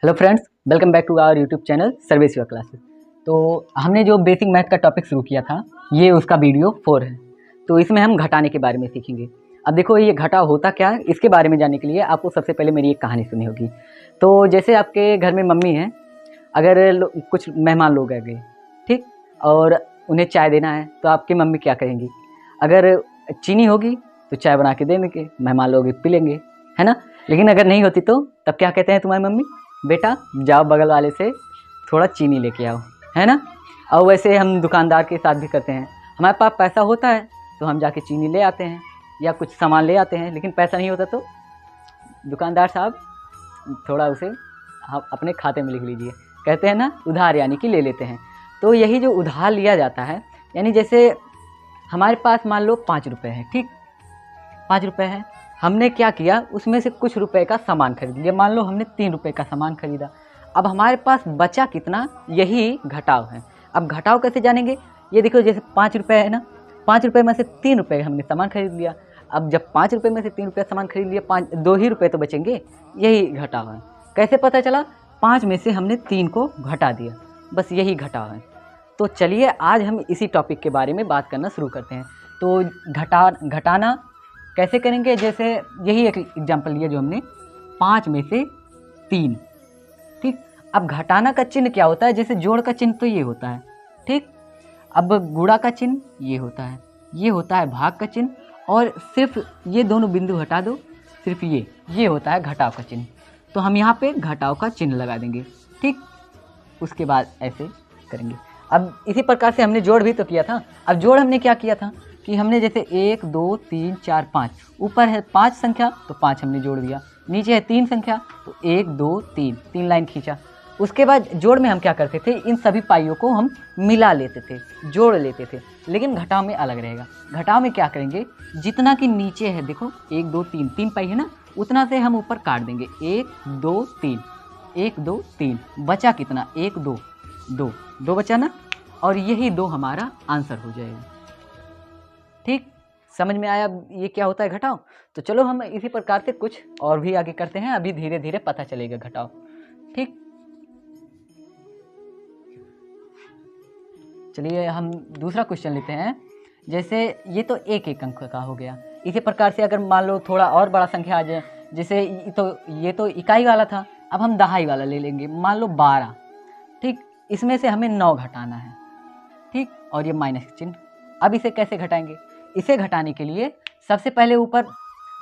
Hello friends, welcome back to our YouTube channel service your classes. तो हमने जो basic math का topic शुरू किया था, ये उसका वीडियो 4 है। तो इसमें हम घटाने के बारे में सीखेंगे। अब देखो, ये घटा होता क्या है, इसके बारे में जानने के लिए आपको सबसे पहले मेरी एक कहानी सुननी होगी। तो जैसे आपके घर में मम्मी हैं, अगर कुछ मेहमान लोग आ गए, ठीक, और उन्हें चाय देना है, तो आपकी मम्मी क्या कहेंगी? अगर चीनी होगी तो चाय बना के देंगे, मेहमान लोग पी लेंगे, है ना। लेकिन अगर नहीं होती तो तब क्या कहते हैं तुम्हारी मम्मी? बेटा जाओ बगल वाले से थोड़ा चीनी लेके आओ, है ना। और वैसे हम दुकानदार के साथ भी करते हैं। हमारे पास पैसा होता है तो हम जाके चीनी ले आते हैं या कुछ सामान ले आते हैं, लेकिन पैसा नहीं होता तो दुकानदार साहब थोड़ा उसे हम अपने खाते में लिख लीजिए, कहते हैं ना, उधार, यानी कि ले लेते हैं। तो यही जो उधार लिया जाता है, यानी जैसे हमारे पास मान लो 5 रुपये है, ठीक, 5 रुपये है, हमने क्या किया, उसमें से कुछ रुपए का सामान खरीद लिया। मान लो हमने 3 रुपये का सामान खरीदा। अब हमारे पास बचा कितना, यही घटाव है। अब घटाव कैसे जानेंगे? ये देखो, जैसे 5 रुपये है ना, 5 रुपये में से 3 रुपये हमने सामान खरीद लिया। अब जब 5 रुपये में से 3 रुपये सामान खरीद लिया, 2 ही रुपये तो बचेंगे, यही घटाव है। कैसे पता चला? 5 में से हमने 3 को घटा दिया, बस यही घटाव है। तो चलिए आज हम इसी टॉपिक के बारे में बात करना शुरू करते हैं। तो घटाना कैसे करेंगे? जैसे यही एक एग्जाम्पल लिया जो हमने, 5 में से 3, ठीक। अब घटाना का चिन्ह क्या होता है? जैसे जोड़ का चिन्ह तो ये होता है, ठीक। अब गुणा का चिन्ह ये होता है, ये होता है भाग का चिन्ह, और सिर्फ ये दोनों बिंदु हटा दो, सिर्फ ये होता है घटाव का चिन्ह। तो हम यहाँ पे घटाव का चिन्ह लगा देंगे, ठीक। उसके बाद ऐसे करेंगे। अब इसी प्रकार से हमने जोड़ भी तो किया था। अब जोड़ हमने क्या किया था कि हमने जैसे 1 2 3 4 5, ऊपर है 5 संख्या तो 5 हमने जोड़ दिया, नीचे है 3 संख्या तो 1 2 3 लाइन खींचा। उसके बाद जोड़ में हम क्या करते थे, इन सभी पाइयों को हम मिला लेते थे, जोड़ लेते थे। लेकिन घटाव में अलग रहेगा। घटाव में क्या करेंगे, जितना कि नीचे है, देखो 1 2 3 पाई है ना, उतना से हम ऊपर काट देंगे। 1 2 3 1 2 3, बचा कितना? 1 2 2 बचा ना, और यही 2 हमारा आंसर हो जाएगा, ठीक। समझ में आया ये क्या होता है घटाव? तो चलो हम इसी प्रकार से कुछ और भी आगे करते हैं, अभी धीरे धीरे पता चलेगा घटाव, ठीक। चलिए हम दूसरा क्वेश्चन लेते हैं। जैसे ये तो एक अंक का हो गया। इसी प्रकार से अगर मान लो थोड़ा और बड़ा संख्या आ जाए, जैसे ये तो इकाई वाला था, अब हम दहाई वाला ले लेंगे, मान लो 12, ठीक। इसमें से हमें 9 घटाना है, ठीक, और ये माइनस चिन्ह। अब इसे कैसे घटाएंगे? इसे घटाने के लिए सबसे पहले ऊपर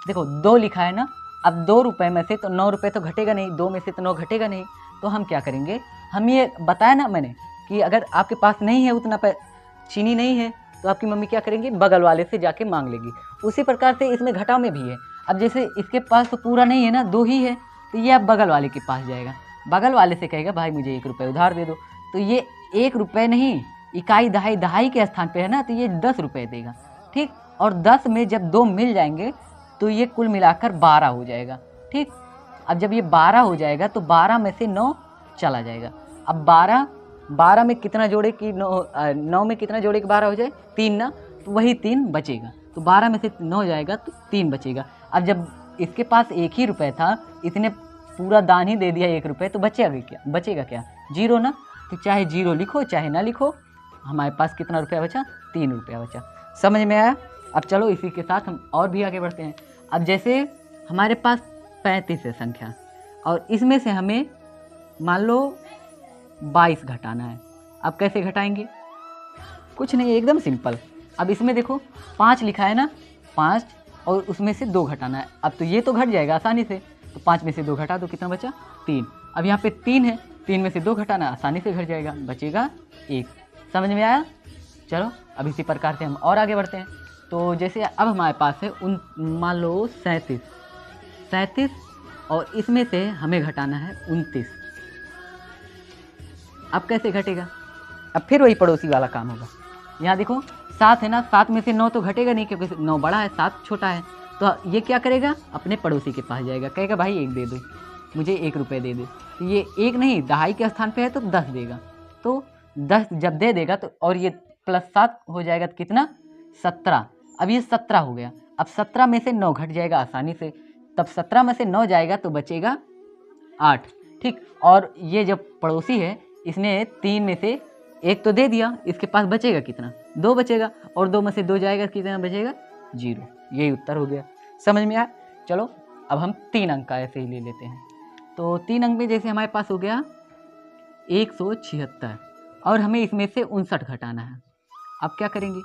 देखो 2 लिखा है ना, अब 2 रुपये में से तो 9 रुपये तो घटेगा नहीं, 2 में से तो 9 घटेगा नहीं। तो हम क्या करेंगे, हम ये बताया ना मैंने कि अगर आपके पास नहीं है उतना चीनी नहीं है, तो आपकी मम्मी क्या करेंगी, बगल वाले से जाके मांग लेगी। उसी प्रकार से इसमें घटाव में भी है। अब जैसे इसके पास तो पूरा नहीं है ना, 2 ही है, तो ये अब बगल वाले के पास जाएगा, बगल वाले से कहेगा भाई मुझे 1 रुपये उधार दे दो। तो ये 1 रुपये नहीं, इकाई दहाई के स्थान पे है ना, तो ये 10 रुपये देगा, ठीक। और 10 में जब 2 मिल जाएंगे तो ये कुल मिलाकर 12 हो जाएगा, ठीक। अब जब ये 12 हो जाएगा तो 12 में से 9 चला जाएगा। अब 12 में कितना जोड़े कि 9 में कितना जोड़े कि 12 हो जाए? 3 ना, तो वही 3 बचेगा। तो 12 में से 9 जाएगा तो 3 बचेगा। अब जब इसके पास 1 ही रुपये था, इसने पूरा दान ही दे दिया 1 रुपये, तो बचेगा क्या? 0 ना। तो चाहे 0 लिखो चाहे ना लिखो, हमारे पास कितना रुपया बचा? 3 रुपया बचा। समझ में आया? अब चलो इसी के साथ हम और भी आगे बढ़ते हैं। अब जैसे हमारे पास 35 है संख्या, और इसमें से हमें मान लो 22 घटाना है। अब कैसे घटाएंगे? कुछ नहीं, एकदम सिंपल। अब इसमें देखो 5 लिखा है ना, 5, और उसमें से 2 घटाना है। अब तो ये तो घट जाएगा आसानी से, तो 5 में से 2 घटा दो, कितना बचा? 3। अब यहाँ पे 3 है, 3 में से 2 घटाना आसानी से घट जाएगा, बचेगा 1। समझ में आया? चलो अब इसी प्रकार से हम और आगे बढ़ते हैं। तो जैसे अब हमारे पास है मान लो 37, और इसमें से हमें घटाना है 29। अब कैसे घटेगा? अब फिर वही पड़ोसी वाला काम होगा। यहाँ देखो 7 है ना, 7 में से 9 तो घटेगा नहीं, क्योंकि 9 बड़ा है, 7 छोटा है। तो ये क्या करेगा, अपने पड़ोसी के पास जाएगा, कहेगा भाई 1 दे दो, मुझे 1 रुपये दे दे। तो ये 1 नहीं, दहाई के स्थान पे है तो 10 देगा। तो 10 जब दे देगा तो, और ये +7 हो जाएगा तो कितना? 17। अब ये 17 हो गया। अब 17 में से 9 घट जाएगा आसानी से, तब 17 में से 9 जाएगा तो बचेगा 8। ठीक। और ये जब पड़ोसी है इसने 3 में से 1 तो दे दिया, इसके पास बचेगा कितना? 2 बचेगा, और 2 में से 2 जाएगा, कितना बचेगा? 0। यही उत्तर हो गया। समझ में आया? चलो अब हम 3 अंक का ऐसे ही ले लेते हैं। तो 3 अंक में जैसे हमारे पास हो गया 176, और हमें इसमें से 59 घटाना है। अब क्या करेंगे?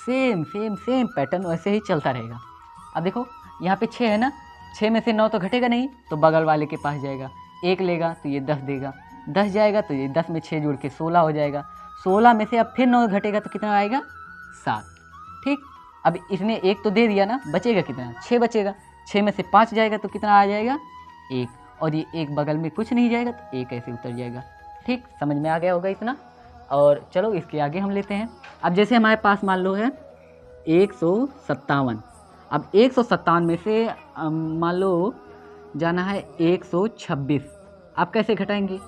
सेम पैटर्न वैसे ही चलता रहेगा। अब देखो यहाँ पे 6 है ना, 6 में से 9 तो घटेगा नहीं, तो बगल वाले के पास जाएगा, 1 लेगा तो ये 10 देगा, 10 जाएगा तो ये 10 में 6 जुड़ के 16 हो जाएगा, 16 में से अब फिर 9 घटेगा तो कितना आएगा? 7। ठीक। अब इसने 1 तो दे दिया ना, बचेगा कितना? 6 बचेगा, 6 में से 5 जाएगा तो कितना आ जाएगा? 1, और ये 1 बगल में कुछ नहीं जाएगा तो 1 ऐसे उतर जाएगा। ठीक, समझ में आ गया होगा इतना। और चलो इसके आगे हम लेते हैं। अब जैसे हमारे पास मान लो है 157, अब 157 में से मान लो जाना है 126, आप कैसे घटाएंगे?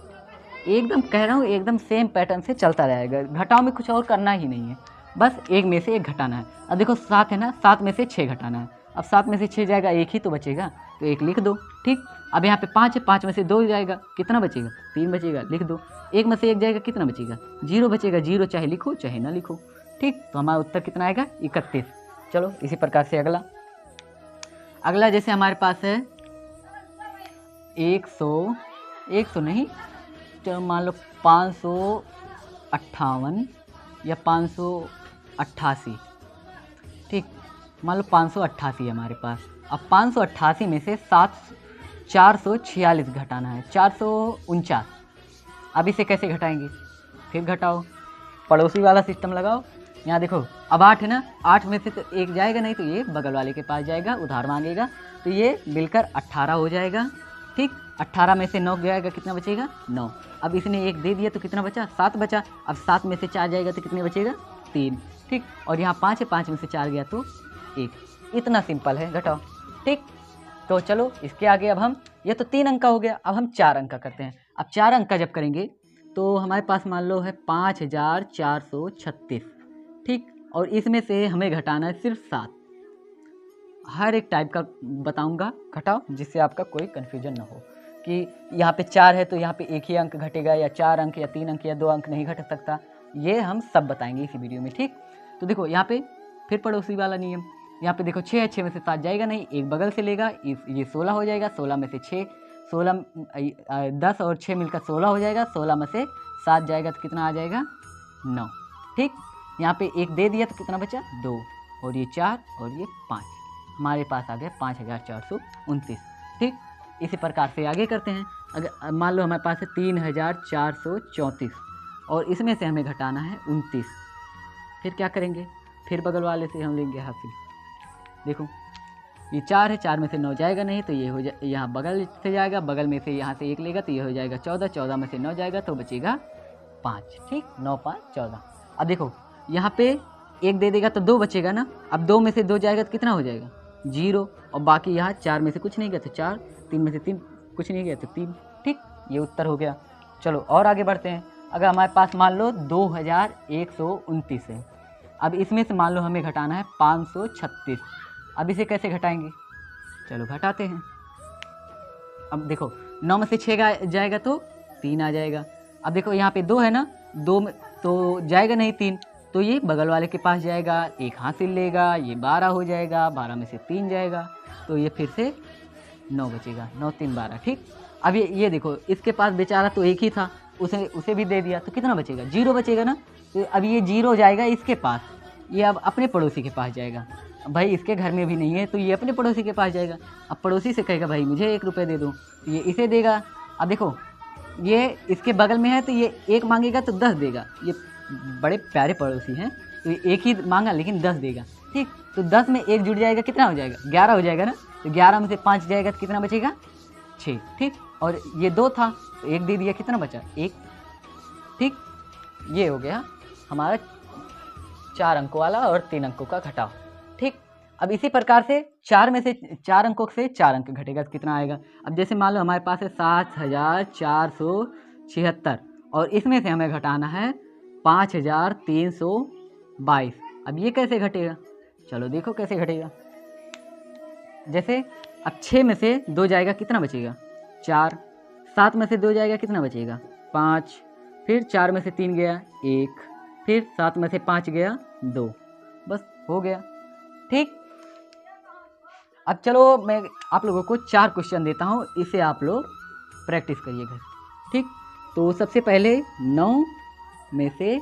एकदम कह रहा हूँ, एकदम सेम पैटर्न से चलता रहेगा, घटाओ में कुछ और करना ही नहीं है, बस 1 में से 1 घटाना है। अब देखो 7 है ना, 7 में से 6 घटाना है, अब 7 में से 6 जाएगा, 1 ही तो बचेगा, तो 1 लिख दो। ठीक। अब यहाँ पे 5 है, 5 में से 2 जाएगा, कितना बचेगा? 3 बचेगा, लिख दो। 1 में से 1 जाएगा, कितना बचेगा? 0 बचेगा, 0 चाहे लिखो चाहे ना लिखो। ठीक, तो हमारा उत्तर कितना आएगा? 31। चलो इसी प्रकार से अगला जैसे हमारे पास है 100 नहीं, तो मान लो 558 या 588। ठीक, मान लो 588 है हमारे पास। अब 588 में से 446 घटाना है, 449। अब इसे कैसे घटाएंगे? फिर घटाओ, पड़ोसी वाला सिस्टम लगाओ। यहाँ देखो अब 8 है ना, 8 में से तो 1 जाएगा नहीं, तो ये बगल वाले के पास जाएगा, उधार मांगेगा, तो ये मिलकर 18 हो जाएगा। ठीक, 18 में से 9 जाएगा, कितना बचेगा? 9। अब इसने 1 दे दिया तो कितना बचा? 7 बचा। अब 7 में से 4 जाएगा तो कितने बचेगा? 3। ठीक, और यहाँ 5 है, 5 में से 4 गया तो 1। इतना सिंपल है, घटाओ। ठीक, तो चलो इसके आगे अब हम, ये तो 3 अंक का हो गया, अब हम 4 अंक का करते हैं। अब 4 अंक का जब करेंगे तो हमारे पास मान लो है 5436। ठीक, और इसमें से हमें घटाना है सिर्फ 7। हर एक टाइप का बताऊंगा, घटाओ, जिससे आपका कोई कन्फ्यूजन ना हो कि यहाँ पे 4 है तो यहाँ पे 1 ही अंक घटेगा, या 4 अंक या 3 अंक या 2 अंक नहीं घट सकता। ये हम सब बताएंगे इसी वीडियो में। ठीक, तो देखो यहाँ पे फिर पड़ोसी वाला नियम, यहाँ पे देखो 6 है, 6 में से 7 जाएगा नहीं, 1 बगल से लेगा, ये 16 हो जाएगा, 16 में से 6, 10 और 6 मिलकर 16 हो जाएगा, 16 में से 7 जाएगा तो कितना आ जाएगा? 9। ठीक, यहाँ पे 1 दे दिया तो कितना बचा? 2, और ये 4 और ये 5, हमारे पास आ गया 5429। ठीक, इसी प्रकार से आगे करते हैं। अगर मान लो हमारे पास है 3434, और इसमें से हमें घटाना है 29। फिर क्या करेंगे? फिर बगल वाले से हम लेंगे हासिल। देखो ये 4 है, 4 में से 9 जाएगा नहीं, तो ये हो जाए, यहाँ बगल से जाएगा, बगल में से यहाँ से 1 लेगा तो ये हो जाएगा 14, 14 में से 9 जाएगा तो बचेगा 5। ठीक, 9 5 14। अब देखो यहाँ पे 1 दे देगा तो 2 बचेगा ना, अब 2 में से 2 जाएगा तो कितना हो जाएगा? 0, और बाकी यहाँ 4 में से कुछ नहीं गया तो 4, 3 में से 3 कुछ नहीं गया तो 3। ठीक, ये उत्तर हो गया। चलो और आगे बढ़ते हैं। अगर हमारे पास मान लो 2129 है, अब इसमें से मान लो हमें घटाना है 536। अब इसे कैसे घटाएंगे? चलो घटाते हैं। अब देखो 9 में से 6 जाएगा तो 3 आ जाएगा। अब देखो यहाँ पे 2 है ना, 2 में तो जाएगा नहीं 3, तो ये बगल वाले के पास जाएगा, 1 हासिल लेगा, ये 12 हो जाएगा, 12 में से 3 जाएगा तो ये फिर से 9 बचेगा, 9 3 12। ठीक, अब ये देखो इसके पास बेचारा तो 1 ही था, उसे भी दे दिया तो कितना बचेगा? 0 बचेगा ना, तो अब ये 0 जाएगा इसके पास, ये अब अपने पड़ोसी के पास जाएगा। भाई इसके घर में भी नहीं है तो ये अपने पड़ोसी के पास जाएगा, अब पड़ोसी से कहेगा भाई मुझे 1 रुपये दे दो, तो ये इसे देगा। अब देखो ये इसके बगल में है तो ये 1 मांगेगा तो 10 देगा, ये बड़े प्यारे पड़ोसी हैं, तो ये 1 ही मांगा लेकिन 10 देगा। ठीक, तो 10 में 1 जुड़ जाएगा, कितना हो जाएगा? 11 हो जाएगा ना, तो 11 में से 5 जाएगा तो कितना बचेगा? 6। ठीक, और ये 2 था तो 1 दे दिया, कितना बचा? 1। ठीक, ये हो गया हमारा 4 अंकों वाला और 3 अंकों का घटाव। ठीक, अब इसी प्रकार से 4 में से 4 अंकों से 4 अंक घटेगा तो कितना आएगा? अब जैसे मान लो हमारे पास है 7476, और इसमें से हमें घटाना है 5322। अब ये कैसे घटेगा? चलो देखो कैसे घटेगा। जैसे अब 6 में से 2 जाएगा, कितना बचेगा? 4, 7 में से 2 जाएगा, कितना बचेगा? 5। फिर 4 में से 3 गया 1, फिर 7 में से 5 गया 2, बस हो गया। ठीक, अब चलो मैं आप लोगों को 4 क्वेश्चन देता हूँ, इसे आप लोग प्रैक्टिस करिए घर। ठीक, तो सबसे पहले 9 में से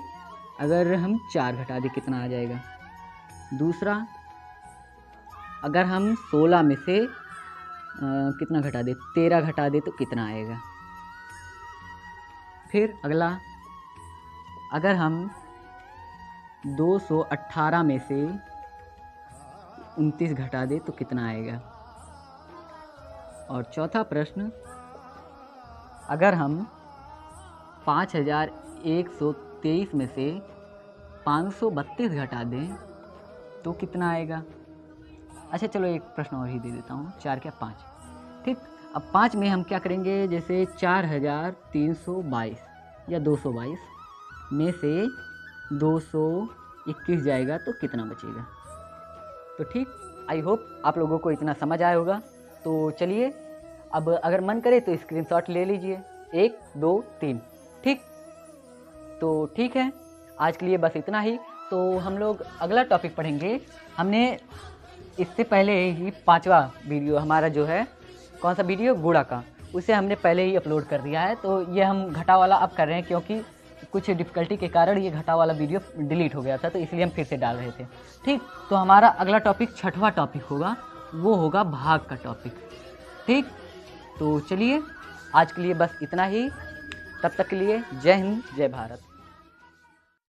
अगर हम 4 घटा दें कितना आ जाएगा? दूसरा, अगर हम 16 में से कितना घटा दे? 13 घटा दे तो कितना आएगा? फिर अगला, अगर हम 218 में से 29 घटा दे तो कितना आएगा? और चौथा प्रश्न, अगर हम 5123 में से 532 घटा दें तो कितना आएगा? अच्छा चलो एक प्रश्न और ही दे देता हूँ, 4 क्या 5। ठीक, अब 5 में हम क्या करेंगे? जैसे 4322 या 222 में से 221 जाएगा तो कितना बचेगा? तो ठीक, आई होप आप लोगों को इतना समझ आया होगा। तो चलिए, अब अगर मन करे तो स्क्रीनशॉट ले लीजिए, 1 2 3। ठीक, तो ठीक है, आज के लिए बस इतना ही। तो हम लोग अगला टॉपिक पढ़ेंगे। हमने इससे पहले ही 5वां वीडियो हमारा जो है, कौन सा वीडियो? गुणा का, उसे हमने पहले ही अपलोड कर दिया है। तो ये हम घटा वाला अब कर रहे हैं, क्योंकि कुछ डिफ़िकल्टी के कारण ये घटा वाला वीडियो डिलीट हो गया था, तो इसलिए हम फिर से डाल रहे थे। ठीक, तो हमारा अगला टॉपिक 6वां टॉपिक होगा, वो होगा भाग का टॉपिक। ठीक, तो चलिए आज के लिए बस इतना ही। तब तक के लिए जय हिंद, जय भारत।